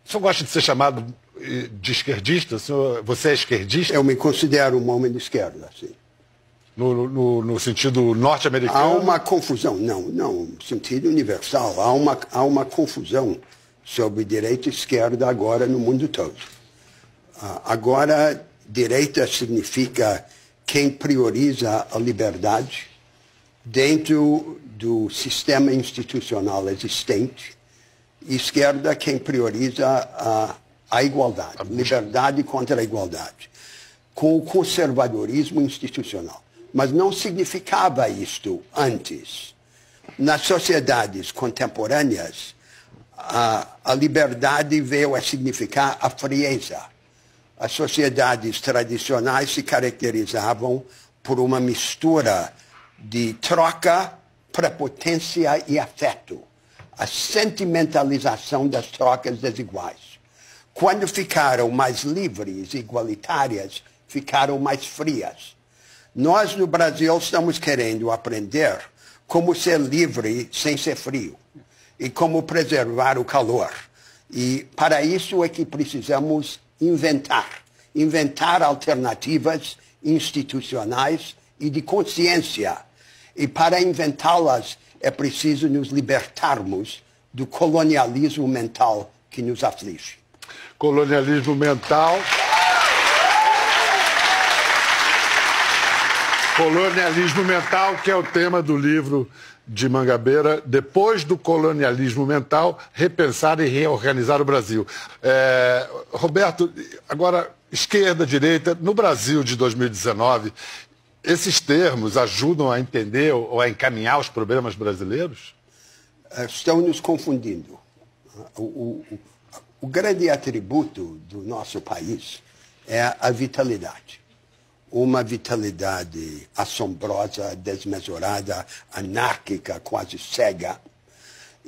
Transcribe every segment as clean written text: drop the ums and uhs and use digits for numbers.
O senhor gosta de ser chamado de esquerdista? Você é esquerdista? Eu me considero um homem de esquerda, sim. No sentido norte-americano? Há uma confusão, não, no sentido universal. Há uma confusão sobre direita e esquerda agora no mundo todo. Agora, direita significa quem prioriza a liberdade dentro do sistema institucional existente. Esquerda, quem prioriza a igualdade, liberdade contra a igualdade, com o conservadorismo institucional. Mas não significava isto antes. Nas sociedades contemporâneas, a liberdade veio a significar a frieza. As sociedades tradicionais se caracterizavam por uma mistura de troca, prepotência e afeto. A sentimentalização das trocas desiguais. Quando ficaram mais livres e igualitárias, ficaram mais frias. Nós, no Brasil, estamos querendo aprender como ser livre sem ser frio e como preservar o calor. E para isso é que precisamos inventar alternativas institucionais e de consciência. E para inventá-las é preciso nos libertarmos do colonialismo mental que nos aflige. Colonialismo mental. Colonialismo mental, que é o tema do livro de Mangabeira, Depois do Colonialismo Mental, Repensar e Reorganizar o Brasil. Roberto, agora, esquerda, direita, no Brasil de 2019, esses termos ajudam a entender ou a encaminhar os problemas brasileiros? Estão nos confundindo. O grande atributo do nosso país é a vitalidade. Uma vitalidade assombrosa, desmesurada, anárquica, quase cega.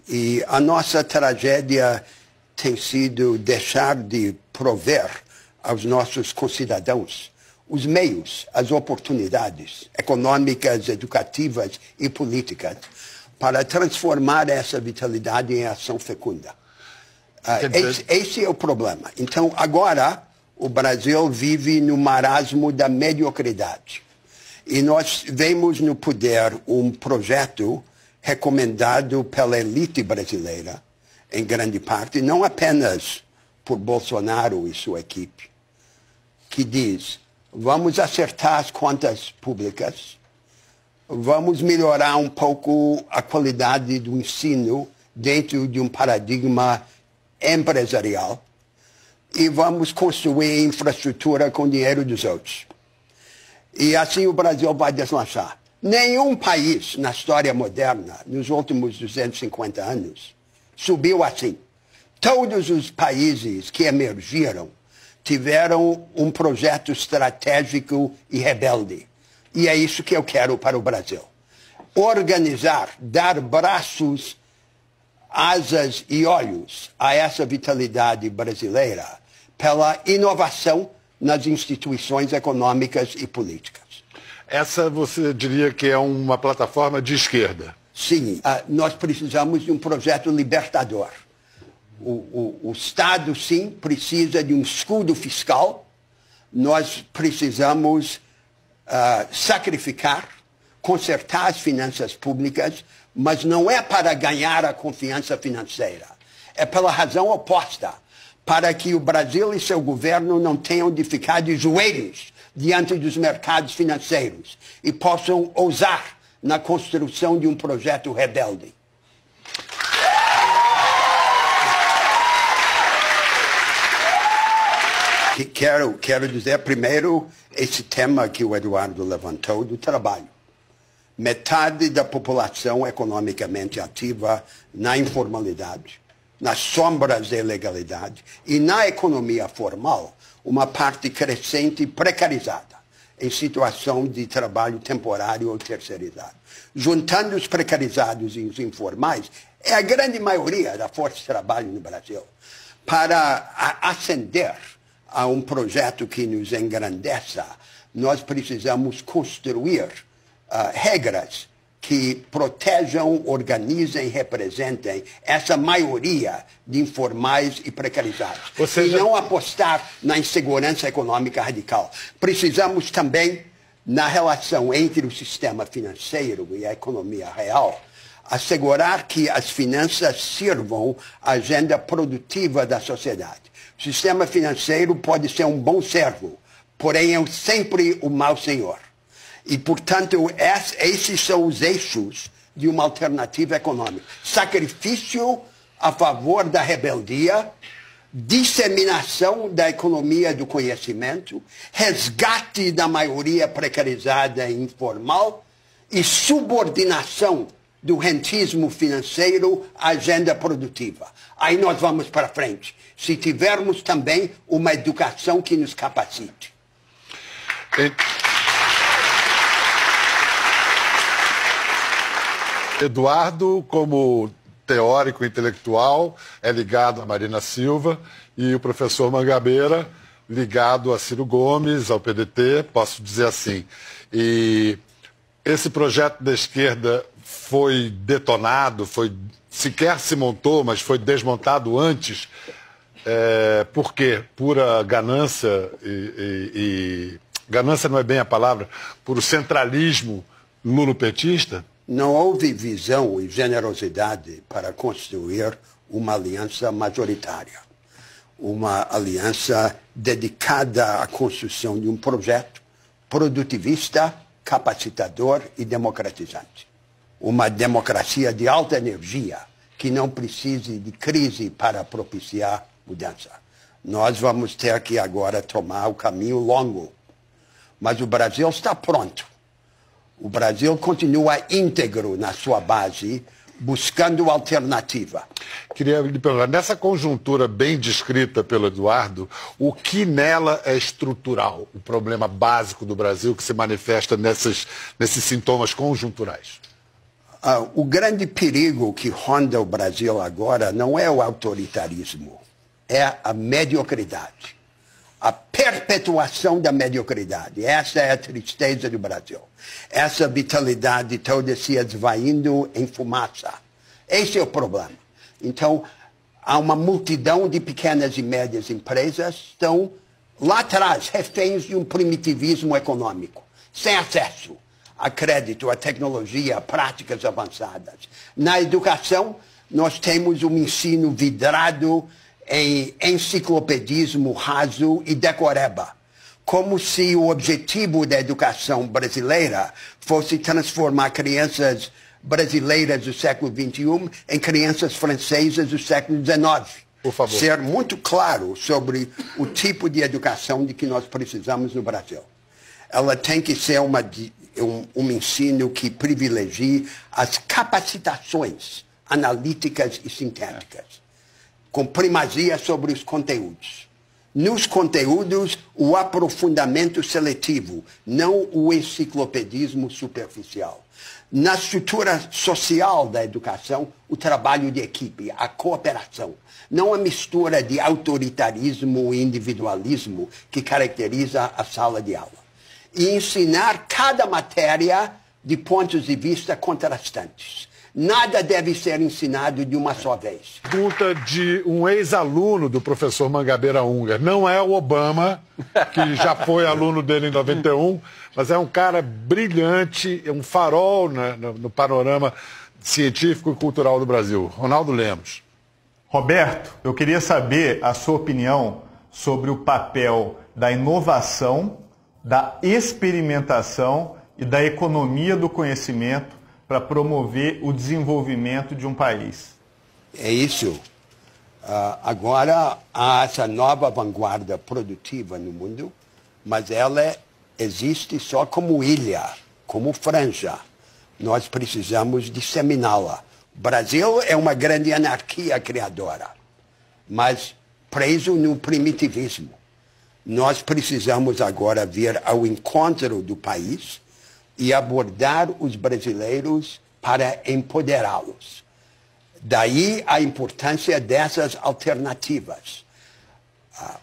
E a nossa tragédia tem sido deixar de prover aos nossos concidadãos os meios, as oportunidades econômicas, educativas e políticas para transformar essa vitalidade em ação fecunda. Esse é o problema. Então, agora, o Brasil vive no marasmo da mediocridade. E nós vemos no poder um projeto recomendado pela elite brasileira, em grande parte, não apenas por Bolsonaro e sua equipe, que diz: vamos acertar as contas públicas, vamos melhorar um pouco a qualidade do ensino dentro de um paradigma empresarial e vamos construir infraestrutura com dinheiro dos outros. E assim o Brasil vai deslanchar. Nenhum país na história moderna, nos últimos 250 anos, subiu assim. Todos os países que emergiram tiveram um projeto estratégico e rebelde. E é isso que eu quero para o Brasil. Organizar, dar braços, asas e olhos a essa vitalidade brasileira pela inovação nas instituições econômicas e políticas. Essa você diria que é uma plataforma de esquerda? Sim, nós precisamos de um projeto libertador. O Estado, sim, precisa de um escudo fiscal. Nós precisamos sacrificar, consertar as finanças públicas, mas não é para ganhar a confiança financeira. É pela razão oposta, para que o Brasil e seu governo não tenham de ficar de joelhos diante dos mercados financeiros e possam ousar na construção de um projeto rebelde. Quero dizer, primeiro, esse tema que o Eduardo levantou do trabalho. Metade da população economicamente ativa na informalidade, nas sombras da ilegalidade e na economia formal, uma parte crescente precarizada, em situação de trabalho temporário ou terceirizado. Juntando os precarizados e os informais, é a grande maioria da força de trabalho no Brasil. Para ascender a um projeto que nos engrandeça, nós precisamos construir regras que protejam, organizem, representem essa maioria de informais e precarizados. E não apostar na insegurança econômica radical. Precisamos também, na relação entre o sistema financeiro e a economia real, assegurar que as finanças sirvam à agenda produtiva da sociedade. O sistema financeiro pode ser um bom servo, porém é sempre o mau senhor. E, portanto, esses são os eixos de uma alternativa econômica. Sacrifício a favor da rebeldia, disseminação da economia do conhecimento, resgate da maioria precarizada e informal e subordinação do rentismo financeiro à agenda produtiva. Aí nós vamos para frente, se tivermos também uma educação que nos capacite. Eduardo, como teórico intelectual, é ligado a Marina Silva, e o professor Mangabeira, ligado a Ciro Gomes, ao PDT, posso dizer assim. E esse projeto da esquerda foi detonado, sequer se montou, mas foi desmontado antes. Por quê? Pura ganância, ganância não é bem a palavra, puro centralismo lulopetista? Não houve visão e generosidade para construir uma aliança majoritária. Uma aliança dedicada à construção de um projeto produtivista, capacitador e democratizante. Uma democracia de alta energia que não precise de crise para propiciar mudança. Nós vamos ter que agora tomar o caminho longo. Mas o Brasil está pronto. O Brasil continua íntegro na sua base, buscando alternativa. Queria lhe perguntar, nessa conjuntura bem descrita pelo Eduardo, o que nela é estrutural, o problema básico do Brasil que se manifesta nesses sintomas conjunturais? O grande perigo que ronda o Brasil agora não é o autoritarismo, é a mediocridade. A perpetuação da mediocridade. Essa é a tristeza do Brasil. Essa vitalidade toda se esvaindo em fumaça. Esse é o problema. Então, há uma multidão de pequenas e médias empresas que estão lá atrás, reféns de um primitivismo econômico, sem acesso a crédito, a tecnologia, a práticas avançadas. Na educação, nós temos um ensino vidrado em enciclopedismo raso e decoreba, como se o objetivo da educação brasileira fosse transformar crianças brasileiras do século XXI em crianças francesas do século XIX. Por favor. Ser muito claro sobre o tipo de educação de que nós precisamos no Brasil. Ela tem que ser um ensino que privilegie as capacitações analíticas e sintéticas, com primazia sobre os conteúdos. Nos conteúdos, o aprofundamento seletivo, não o enciclopedismo superficial. Na estrutura social da educação, o trabalho de equipe, a cooperação. Não a mistura de autoritarismo e individualismo que caracteriza a sala de aula. E ensinar cada matéria de pontos de vista contrastantes. Nada deve ser ensinado de uma só vez. Pergunta de um ex-aluno do professor Mangabeira Unger. Não é o Obama, que já foi aluno dele em 91, mas é um cara brilhante, é um farol no panorama científico e cultural do Brasil. Ronaldo Lemos. Roberto, eu queria saber a sua opinião sobre o papel da inovação, da experimentação e da economia do conhecimento para promover o desenvolvimento de um país. É isso. Agora há essa nova vanguarda produtiva no mundo, mas ela existe só como ilha, como franja. Nós precisamos disseminá-la. O Brasil é uma grande anarquia criadora, mas preso no primitivismo. Nós precisamos agora vir ao encontro do país e abordar os brasileiros para empoderá-los. Daí a importância dessas alternativas.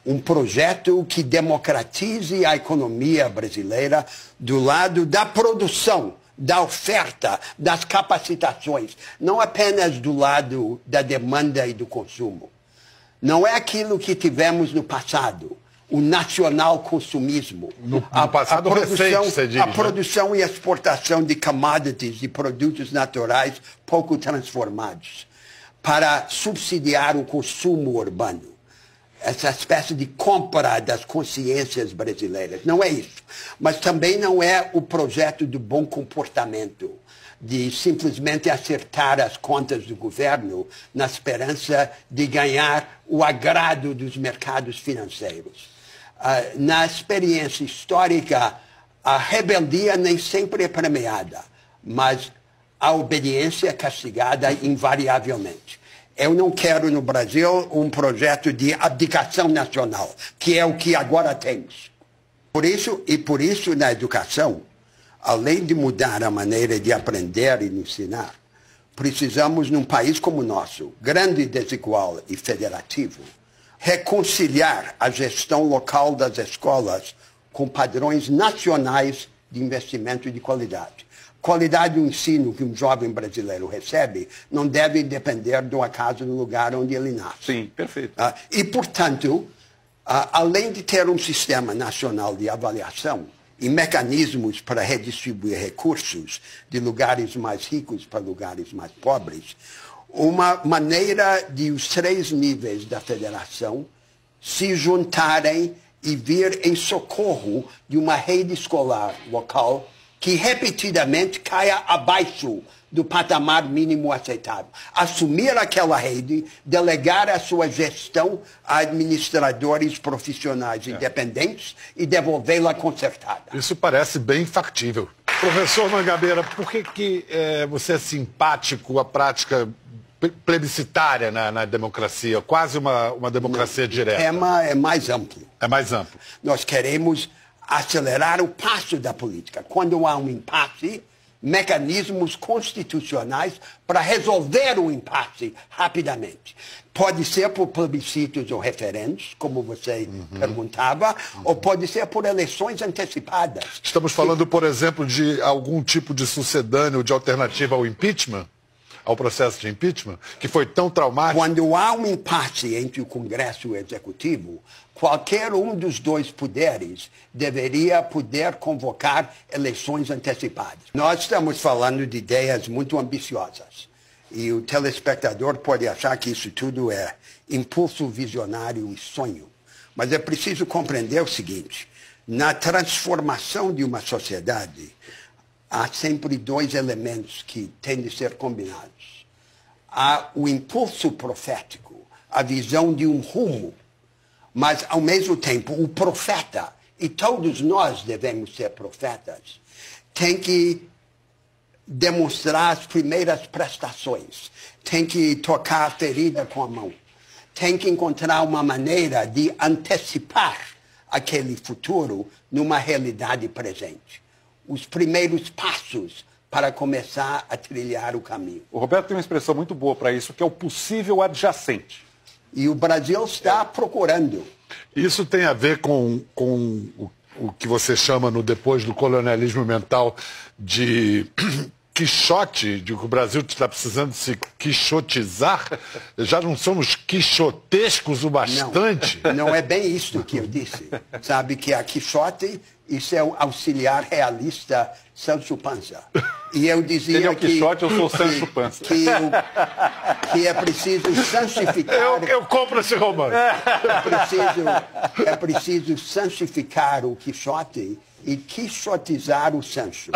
Um projeto que democratize a economia brasileira do lado da produção, da oferta, das capacitações, não apenas do lado da demanda e do consumo. Não é aquilo que tivemos no passado, o nacional consumismo. No passado recente, você diz, a produção e exportação de commodities, de produtos naturais pouco transformados, para subsidiar o consumo urbano. Essa espécie de compra das consciências brasileiras. Não é isso. Mas também não é o projeto do bom comportamento, de simplesmente acertar as contas do governo na esperança de ganhar o agrado dos mercados financeiros. Na experiência histórica, a rebeldia nem sempre é premiada, mas a obediência é castigada invariavelmente. Eu não quero no Brasil um projeto de abdicação nacional, que é o que agora temos. Por isso, na educação, além de mudar a maneira de aprender e ensinar, precisamos, num país como o nosso, grande, desigual e federativo, reconciliar a gestão local das escolas com padrões nacionais de investimento e de qualidade. Qualidade do ensino que um jovem brasileiro recebe não deve depender do acaso do lugar onde ele nasce. Sim, perfeito. E, portanto, além de ter um sistema nacional de avaliação e mecanismos para redistribuir recursos de lugares mais ricos para lugares mais pobres, uma maneira de os 3 níveis da federação se juntarem e vir em socorro de uma rede escolar local que repetidamente caia abaixo do patamar mínimo aceitável. Assumir aquela rede, delegar a sua gestão a administradores profissionais independentes e devolvê-la consertada. Isso parece bem factível. Professor Mangabeira, por que você é simpático à prática plebiscitária na democracia, quase uma democracia direta? É mais amplo. É mais amplo. Nós queremos acelerar o passo da política. Quando há um impasse, mecanismos constitucionais para resolver o impasse rapidamente. Pode ser por plebiscitos ou referendos, como você perguntava, ou pode ser por eleições antecipadas. Estamos falando, por exemplo, de algum tipo de sucedâneo, de alternativa ao impeachment? Ao processo de impeachment, que foi tão traumático? Quando há um impasse entre o Congresso e o Executivo, qualquer um dos 2 poderes deveria poder convocar eleições antecipadas. Nós estamos falando de ideias muito ambiciosas. E o telespectador pode achar que isso tudo é impulso visionário e sonho. Mas é preciso compreender o seguinte: na transformação de uma sociedade, há sempre 2 elementos que têm de ser combinados. Há o impulso profético, a visão de um rumo, mas, ao mesmo tempo, o profeta, e todos nós devemos ser profetas, tem que demonstrar as primeiras prestações, tem que tocar a ferida com a mão, tem que encontrar uma maneira de antecipar aquele futuro numa realidade presente. Os primeiros passos para começar a trilhar o caminho. O Roberto tem uma expressão muito boa para isso, que é o possível adjacente. E o Brasil está procurando. Isso tem a ver com o que você chama, no depois do colonialismo mental, de quixote, de que o Brasil está precisando se quixotizar? Já não somos quixotescos o bastante? Não é bem isso que eu disse. Sabe que a Quixote, isso é o auxiliar realista Sancho Panza. E eu dizia ele é o Quixote, eu sou o Sancho Panza. Que é preciso sanchificar... Eu compro esse romance. É preciso sanchificar o Quixote e quixotizar o Sancho.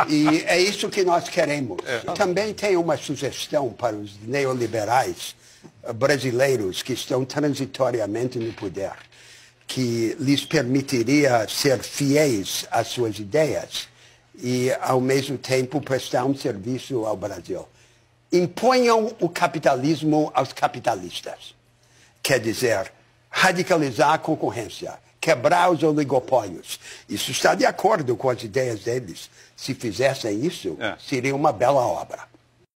E é isso que nós queremos. Também tem uma sugestão para os neoliberais brasileiros que estão transitoriamente no poder, que lhes permitiria ser fiéis às suas ideias e, ao mesmo tempo, prestar um serviço ao Brasil. Imponham o capitalismo aos capitalistas. Quer dizer, radicalizar a concorrência, quebrar os oligopólios. Isso está de acordo com as ideias deles. Se fizessem isso, seria uma bela obra.